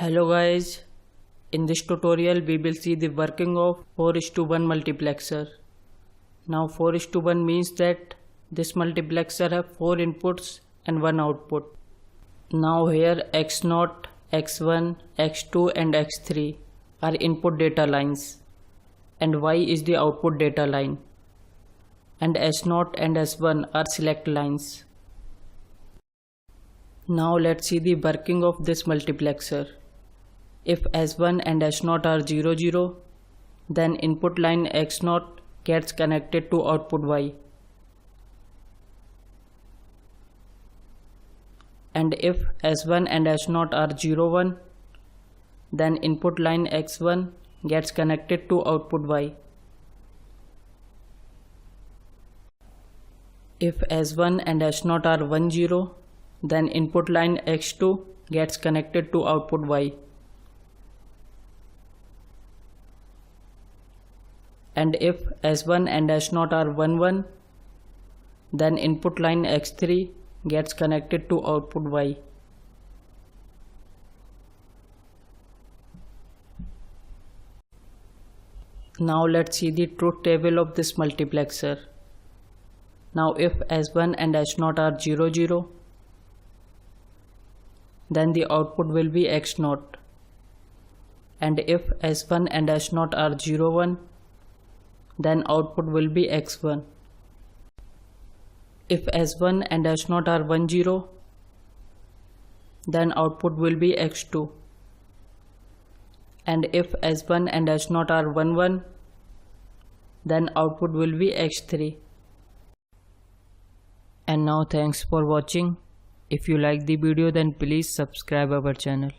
Hello guys, in this tutorial we will see the working of 4:1 multiplexer. Now 4:1 means that this multiplexer have 4 inputs and 1 output. Now here X0, X1, X2 and X3 are input data lines and Y is the output data line, and S0 and S1 are select lines. Now let's see the working of this multiplexer. If S1 and S0 are 0, 0, then input line X0 gets connected to output Y. And if S1 and S0 are 0, 1, then input line X1 gets connected to output Y. If S1 and S0 are 1, 0, then input line X2 gets connected to output Y. And if S1 and S0 are 1, 1, then input line X3 gets connected to output Y. Now let's see the truth table of this multiplexer. Now if S1 and S0 are 0, 0, then the output will be X0. And if S1 and S0 are 0, 1, then output will be X1. If S1 and S0 are 1, 0, then output will be X2. And if S1 and S0 are 1, 1, then output will be X3. And now thanks for watching. If you like the video, then please subscribe our channel.